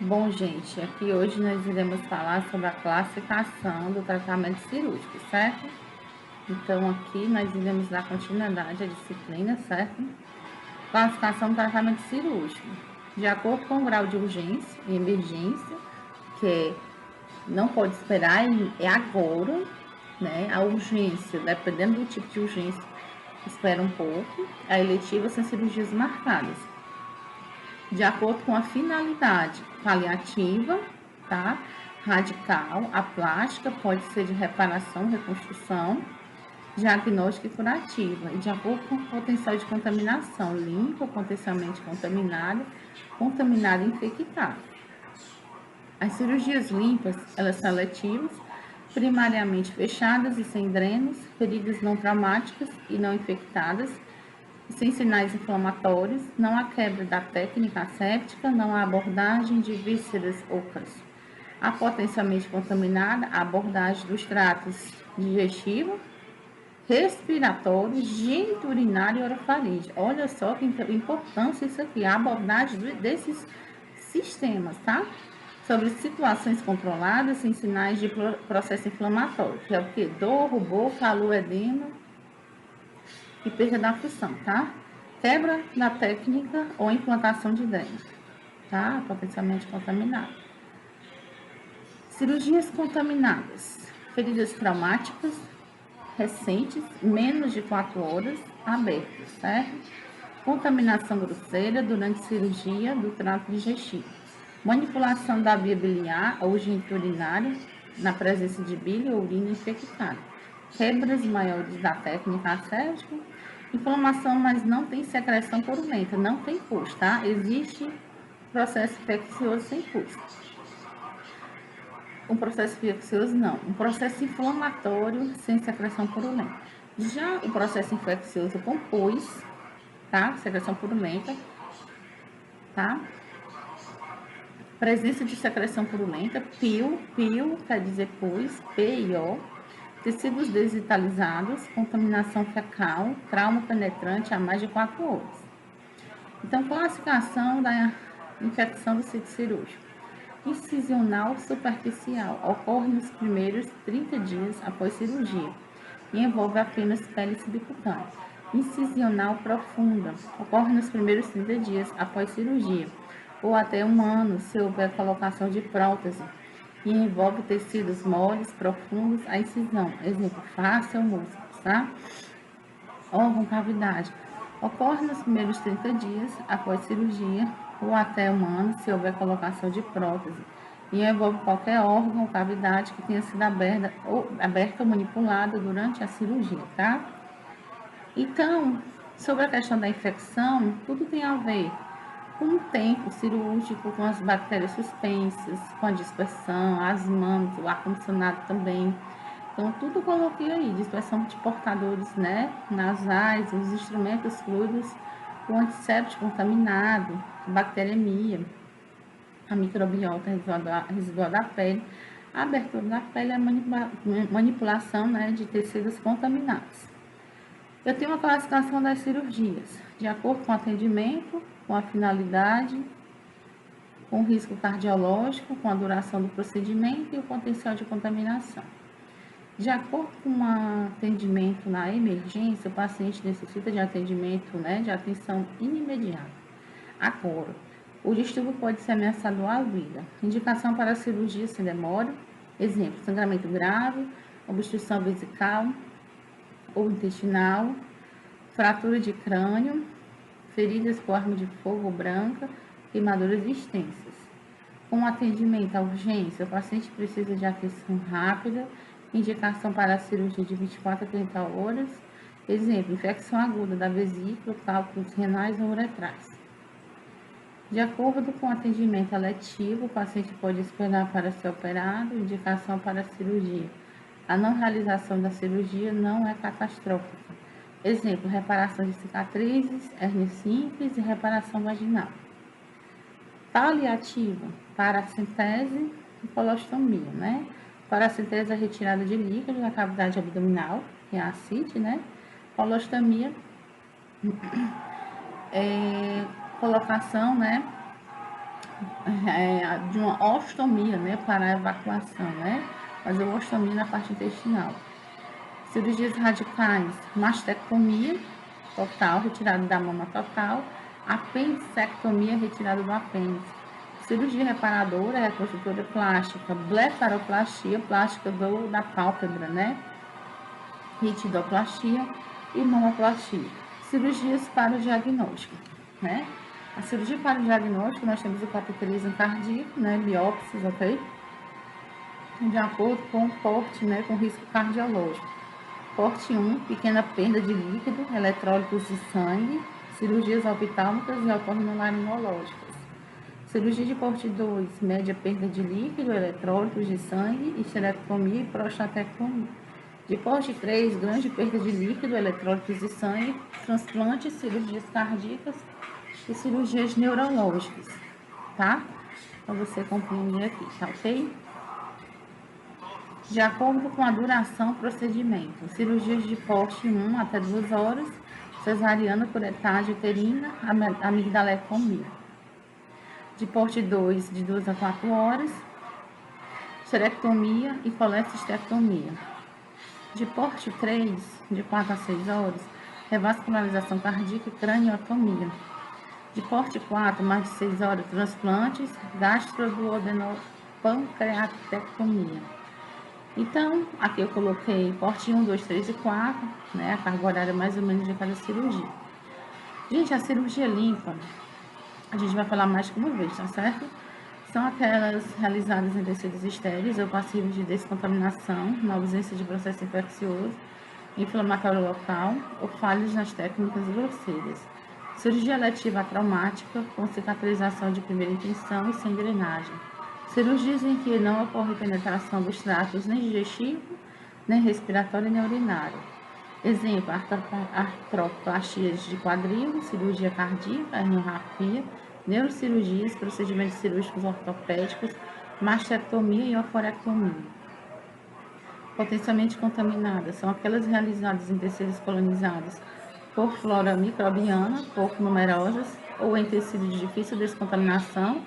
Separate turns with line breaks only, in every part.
Bom, gente, aqui hoje nós iremos falar sobre a classificação do tratamento cirúrgico, certo? Então, aqui nós iremos dar continuidade à disciplina, certo? Classificação do tratamento cirúrgico. De acordo com o grau de urgência e emergência, que não pode esperar, é agora, né? A urgência, dependendo do tipo de urgência, espera um pouco. A eletiva são cirurgias marcadas. De acordo com a finalidade paliativa, tá? Radical, a plástica pode ser de reparação, reconstrução, diagnóstica e curativa, e de acordo com o potencial de contaminação, limpa, potencialmente contaminada e infectada. As cirurgias limpas, elas são letivas, primariamente fechadas e sem drenos, feridas não traumáticas e não infectadas, sem sinais inflamatórios, não há quebra da técnica asséptica, não há abordagem de vísceras ocas. A potencialmente contaminada, a abordagem dos tratos digestivo, respiratório, geniturinário e orofaringe. Olha só que importância isso aqui, a abordagem desses sistemas, tá? Sobre situações controladas sem sinais de processo inflamatório, que é o que? Dor, rubor, calor, edema e perda da função, tá? Quebra da técnica ou implantação de drenos, tá? Potencialmente contaminado. Cirurgias contaminadas, feridas traumáticas recentes, menos de 4 horas, abertas, certo? Contaminação grosseira durante cirurgia do trato digestivo. Manipulação da via biliar ou geniturinária na presença de bile ou urina infectada. Quebras maiores da técnica asséptica. Inflamação, mas não tem secreção purulenta, não tem pus, tá? Existe processo infeccioso sem pus. Um processo infeccioso não, um processo inflamatório sem secreção purulenta. Já o processo infeccioso com pus, tá? Secreção purulenta, tá? Presença de secreção purulenta, pio quer dizer pus, PIO, tecidos desvitalizados, contaminação fecal, trauma penetrante há mais de 4 horas. Então, classificação da infecção do sítio cirúrgico. Incisional superficial, ocorre nos primeiros 30 dias após cirurgia e envolve apenas pele subcutânea. Incisional profunda, ocorre nos primeiros 30 dias após cirurgia ou até 1 ano se houver colocação de prótese e envolve tecidos moles profundos à incisão, exemplo, face ou músculos, tá? Órgão cavidade, ocorre nos primeiros 30 dias após cirurgia ou até 1 ano se houver colocação de prótese e envolve qualquer órgão ou cavidade que tenha sido aberta ou manipulada durante a cirurgia, tá? Então, sobre a questão da infecção, tudo tem a ver com o tempo cirúrgico, com as bactérias suspensas, com a dispersão, as mãos, o ar-condicionado também. Então, tudo coloquei aí, dispersão de portadores, né, nasais, os instrumentos fluidos, o antisséptico contaminado, a bacteremia, a microbiota residual da pele, a abertura da pele e a manipulação, né, de tecidos contaminados. Eu tenho uma classificação das cirurgias, de acordo com o atendimento, com a finalidade, com o risco cardiológico, com a duração do procedimento e o potencial de contaminação. De acordo com o atendimento na emergência, o paciente necessita de atendimento, né, de atenção imediata. Agora, o distúrbio pode ser ameaçador à vida. Indicação para cirurgia sem demora, exemplo, sangramento grave, obstrução vesical ou intestinal, fratura de crânio, feridas por arma de fogo ou branca, queimaduras extensas. Com atendimento à urgência, o paciente precisa de atenção rápida, indicação para a cirurgia de 24 a 30 horas, exemplo, infecção aguda da vesícula, cálculos renais ou uretrais. De acordo com o atendimento eletivo, o paciente pode esperar para ser operado, indicação para a cirurgia. A não realização da cirurgia não é catastrófica. Exemplo, reparação de cicatrizes, hérnia simples e reparação vaginal. Paliativa, paracentese e colostomia, né? Paracentese é a retirada de líquido da cavidade abdominal, que é a ascite, né? Colostomia é colocação, né, de uma ostomia, né, para a evacuação, né, fazer uma ostomia na parte intestinal. Cirurgias radicais, mastectomia total, retirada da mama total, apendicectomia, retirada do apêndice. Cirurgia reparadora, reconstrutora plástica, blefaroplastia, plástica da pálpebra, né? Ritidoplastia e mamoplastia. Cirurgias para o diagnóstico, né? A cirurgia para o diagnóstico, nós temos o cateterismo cardíaco, né? Biópsias, ok? De acordo com o porte, né? Com risco cardiológico. Porte 1, pequena perda de líquido, eletrólitos de sangue, cirurgias oftálmicas e otorrinolaringológicas. Cirurgia de porte 2, média perda de líquido, eletrólitos de sangue, esterectomia e prostatectomia. De porte 3, grande perda de líquido, eletrólitos de sangue, transplantes, cirurgias cardíacas e cirurgias neurológicas, tá? Para você compreender aqui, tá ok? De acordo com a duração do procedimento, cirurgias de porte 1 até 2 horas, cesariana por etade uterina, amigdalectomia. De porte 2, de 2 a 4 horas, esterectomia e colecistectomia. De porte 3, de 4 a 6 horas, revascularização cardíaca e craniotomia. De porte 4, mais de 6 horas, transplantes, gastroduodenopancreatectomia. Então, aqui eu coloquei porte 1, 2, 3 e 4, né? A carga horária mais ou menos de cada cirurgia. Gente, a cirurgia limpa, a gente vai falar mais que uma vez, tá certo? São aquelas realizadas em tecidos estéreis ou passivos de descontaminação, na ausência de processo infeccioso, inflamatório local ou falhas nas técnicas grosseiras. Cirurgia letiva traumática, com cicatrização de primeira intenção e sem drenagem. Cirurgias em que não ocorre penetração dos tratos nem digestivo, nem respiratório nem urinário. Exemplo, artroplastias de quadril, cirurgia cardíaca, herniorrafia, neurocirurgias, procedimentos cirúrgicos ortopédicos, mastectomia e oforectomia. Potencialmente contaminadas são aquelas realizadas em tecidos colonizados por flora microbiana, pouco numerosas, ou em tecidos de difícil descontaminação,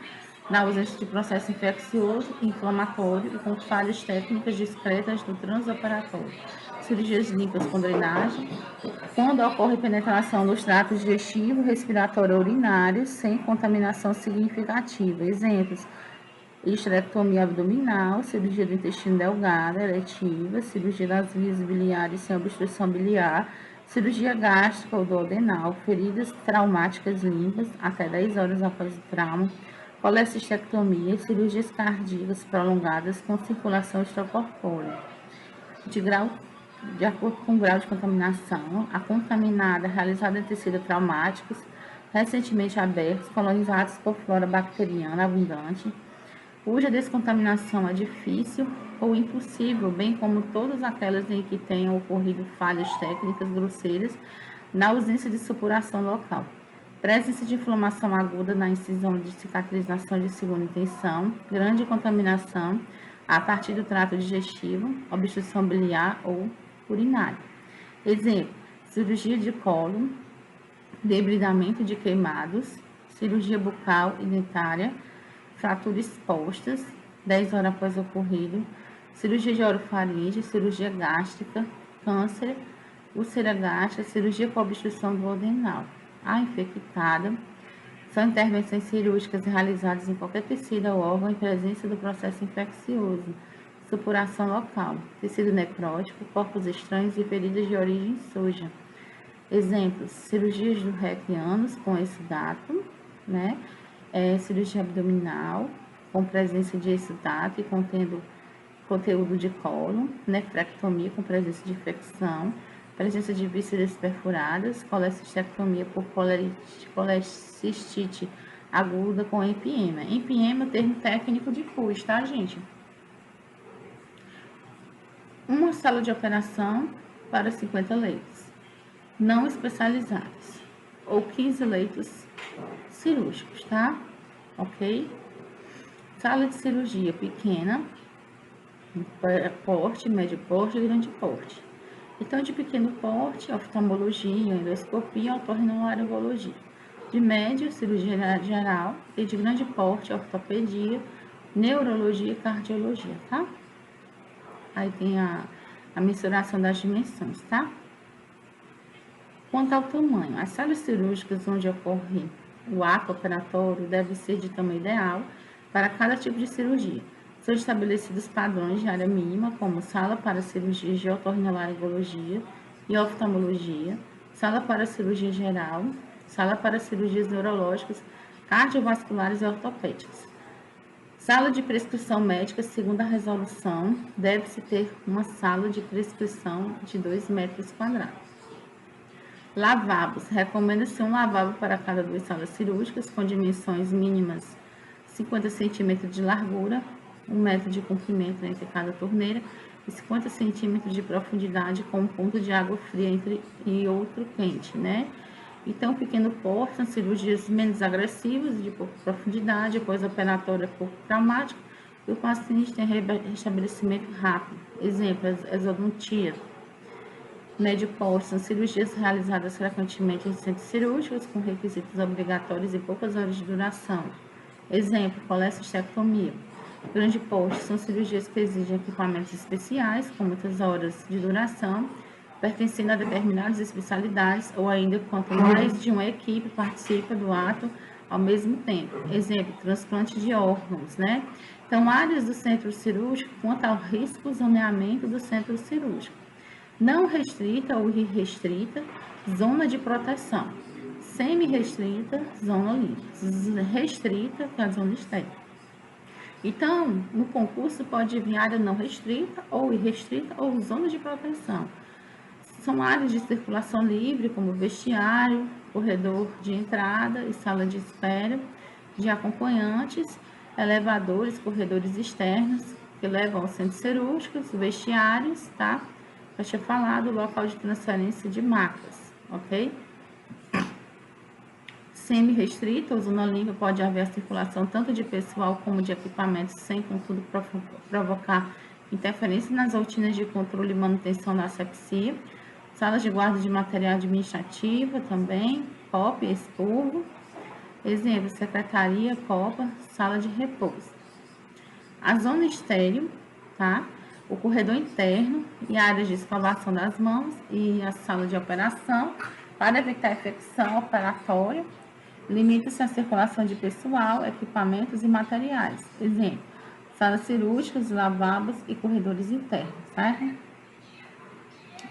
na ausência de processo infeccioso, inflamatório e com falhas técnicas discretas do transoperatório. Cirurgias limpas com drenagem, quando ocorre penetração dos tratos digestivo, respiratório ou urinário, sem contaminação significativa. Exemplos: esterectomia abdominal, cirurgia do intestino delgado, eletiva, cirurgia das vias biliares sem obstrução biliar, cirurgia gástrica ou duodenal, feridas traumáticas limpas até 10 horas após o trauma, colecistectomia, cirurgias cardíacas prolongadas com circulação extracorpórea. De acordo com o grau de contaminação, a contaminada realizada em tecidos traumáticos recentemente abertos, colonizados por flora bacteriana abundante, cuja descontaminação é difícil ou impossível, bem como todas aquelas em que tenham ocorrido falhas técnicas grosseiras na ausência de supuração local. Presença de inflamação aguda na incisão de cicatrização de segunda intenção, grande contaminação a partir do trato digestivo, obstrução biliar ou urinária. Exemplo: cirurgia de colo, debridamento de queimados, cirurgia bucal e dentária, fraturas expostas, 10 horas após o ocorrido, cirurgia de orofaringe, cirurgia gástrica, câncer, úlcera gástrica, cirurgia com obstrução duodenal. A infectada são intervenções cirúrgicas realizadas em qualquer tecido ou órgão em presença do processo infeccioso, supuração local, tecido necrótico, corpos estranhos e feridas de origem suja. Exemplos: cirurgias do REC anos com exudato, né? Cirurgia abdominal com presença de exudato e contendo conteúdo de colo, nefrectomia com presença de infecção, presença de vísceras perfuradas, colecistectomia por colecistite aguda com empiema. Empiema é o termo técnico de pus, tá, gente? Uma sala de operação para 50 leitos não especializados ou 15 leitos cirúrgicos, tá? Ok? Sala de cirurgia pequena, porte, médio porte e grande porte. Então, de pequeno porte, oftalmologia, endoscopia, otorrinolaringologia. De médio, cirurgia geral, e de grande porte, ortopedia, neurologia e cardiologia, tá? Aí tem a mensuração das dimensões, tá? Quanto ao tamanho, as salas cirúrgicas onde ocorre o ato operatório deve ser de tamanho ideal para cada tipo de cirurgia. São estabelecidos padrões de área mínima, como sala para cirurgias de otorrinolaringologia e oftalmologia, sala para cirurgia geral, sala para cirurgias neurológicas, cardiovasculares e ortopédicas. Sala de prescrição médica, segundo a resolução, deve-se ter uma sala de prescrição de 2 metros quadrados. Lavabos. Recomenda-se um lavabo para cada 2 salas cirúrgicas, com dimensões mínimas 50 cm de largura, 1 metro de comprimento entre cada torneira e 50 centímetros de profundidade, com um ponto de água fria e outro quente, né? Então, pequeno porte, são cirurgias menos agressivas, de pouca profundidade, pós-operatória pouco traumática, e o paciente tem restabelecimento rápido. Exemplo, exodontia. Médio porte, são cirurgias realizadas frequentemente em centros cirúrgicos, com requisitos obrigatórios e poucas horas de duração. Exemplo, colecistectomia. Grande porte, são cirurgias que exigem equipamentos especiais, com muitas horas de duração, pertencendo a determinadas especialidades, ou ainda quanto mais de uma equipe participa do ato ao mesmo tempo. Exemplo, transplante de órgãos, né? Então, áreas do centro cirúrgico quanto ao risco zoneamento do centro cirúrgico. Não restrita ou irrestrita, zona de proteção. Semi-restrita, zona livre. Restrita, que é a zona externa. Então, no concurso pode vir área não restrita ou irrestrita ou zona de proteção. São áreas de circulação livre, como vestiário, corredor de entrada e sala de espera, de acompanhantes, elevadores, corredores externos, que levam aos centros cirúrgicos, vestiários, tá? Já tinha falado, local de transferência de macas, ok? Semi-restrita ou zona livre pode haver a circulação tanto de pessoal como de equipamentos, sem, contudo, provocar interferência nas rotinas de controle e manutenção da asepsia. Salas de guarda de material administrativo também, COP, expurgo. Exemplo, secretaria, COPA, sala de repouso. A zona estéril, tá? O corredor interno e áreas de escovação das mãos e a sala de operação, para evitar infecção operatória. Limita-se à circulação de pessoal, equipamentos e materiais. Exemplo, salas cirúrgicas, lavabos e corredores internos, certo?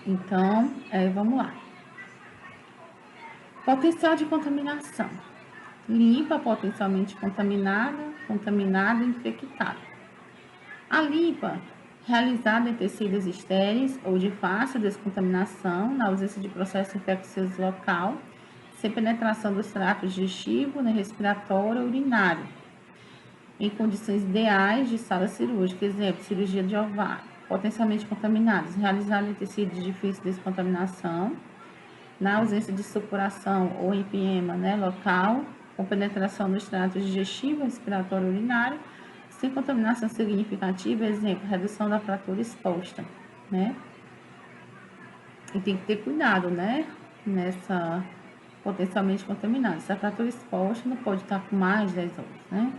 Então, vamos lá. Potencial de contaminação. Limpa, potencialmente contaminada e infectada. A limpa, realizada em tecidos estéreis ou de fácil descontaminação, na ausência de processo infeccioso local, sem penetração dos tratos digestivo, respiratório ou urinário, em condições ideais de sala cirúrgica. Exemplo, cirurgia de ovário. Potencialmente contaminados, realizada em tecidos de difícil descontaminação, na ausência de supuração ou empiema, local, com penetração nos tratos digestivo, respiratório e urinário, sem contaminação significativa. Exemplo, redução da fratura exposta, né? E tem que ter cuidado, nessa potencialmente contaminada. Se a fratura exposta não pode estar com mais de 10 horas, né?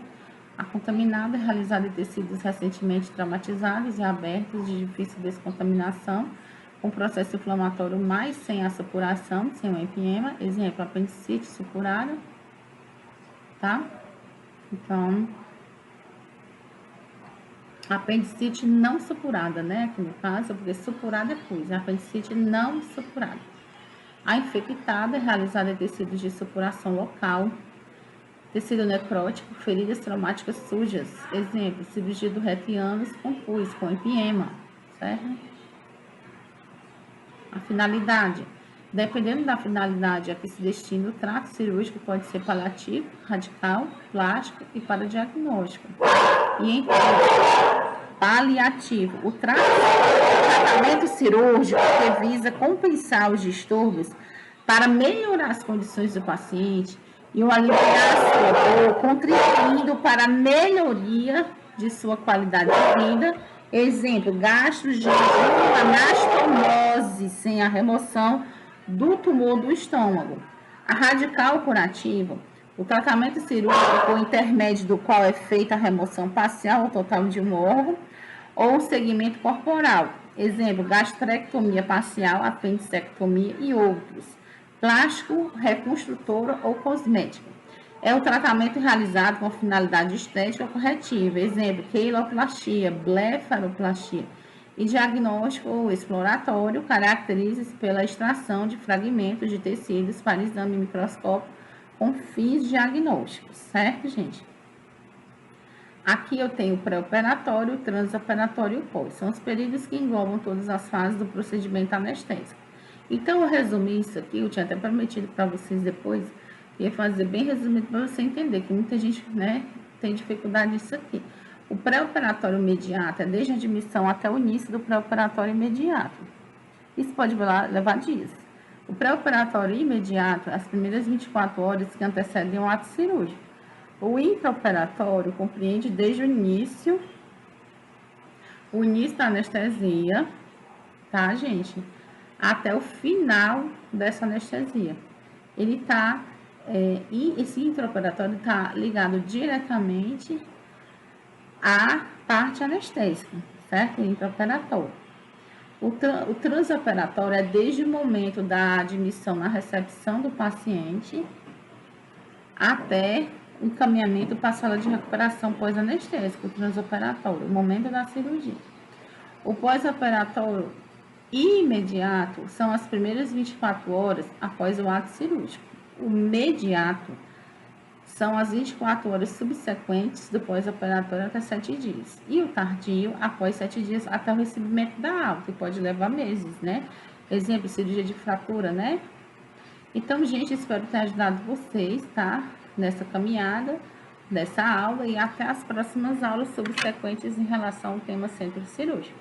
A contaminada é realizada em tecidos recentemente traumatizados e abertos de difícil descontaminação, com processo inflamatório, mas sem a supuração, sem o empiema. Exemplo, apendicite supurada, tá? Então, apendicite não supurada, aqui no caso, porque supurada é coisa, apendicite não supurada. A infectada é realizada em tecidos de supuração local, tecido necrótico, feridas traumáticas sujas. Exemplo, cirurgia do retianos com pus, com empiema, certo? A finalidade. Dependendo da finalidade a que se destina o trato cirúrgico, pode ser paliativo, radical, plástico e para diagnóstico. E em paliativo, o tratamento cirúrgico que visa compensar os distúrbios para melhorar as condições do paciente e o aliviar a sua dor, contribuindo para a melhoria de sua qualidade de vida. Exemplo, gastroanastomose, sem a remoção do tumor do estômago. A radical curativa, o tratamento cirúrgico por intermédio do qual é feita a remoção parcial ou total de um órgão ou segmento corporal. Exemplo, gastrectomia parcial, apendicectomia e outros. Plástico, reconstrutora ou cosmética. É o tratamento realizado com finalidade estética corretiva. Exemplo, queiloplastia, blefaroplastia. E diagnóstico ou exploratório caracteriza-se pela extração de fragmentos de tecidos para exame microscópico com fins diagnósticos, certo, gente? Aqui eu tenho o pré-operatório, o transoperatório e o pós. São os períodos que englobam todas as fases do procedimento anestésico. Então, eu resumi isso aqui, eu tinha até prometido para vocês depois, ia fazer bem resumido para você entender, que muita gente, né, tem dificuldade nisso aqui. O pré-operatório imediato é desde a admissão até o início do pré-operatório imediato. Isso pode levar dias. O pré-operatório imediato, as primeiras 24 horas que antecedem o ato cirúrgico. O intraoperatório compreende desde o início da anestesia, tá, gente? Até o final dessa anestesia. Ele tá, e esse intraoperatório está ligado diretamente à parte anestésica, certo? Intraoperatório. O transoperatório é desde o momento da admissão na recepção do paciente até o encaminhamento para a sala de recuperação pós-anestésico, o transoperatório, o momento da cirurgia. O pós-operatório imediato são as primeiras 24 horas após o ato cirúrgico. O imediato são as 24 horas subsequentes do pós-operatório até 7 dias. E o tardio, após 7 dias, até o recebimento da alta, que pode levar meses, né? Exemplo, cirurgia de fratura, né? Então, gente, espero ter ajudado vocês, tá? Nessa caminhada, dessa aula e até as próximas aulas subsequentes em relação ao tema centro cirúrgico.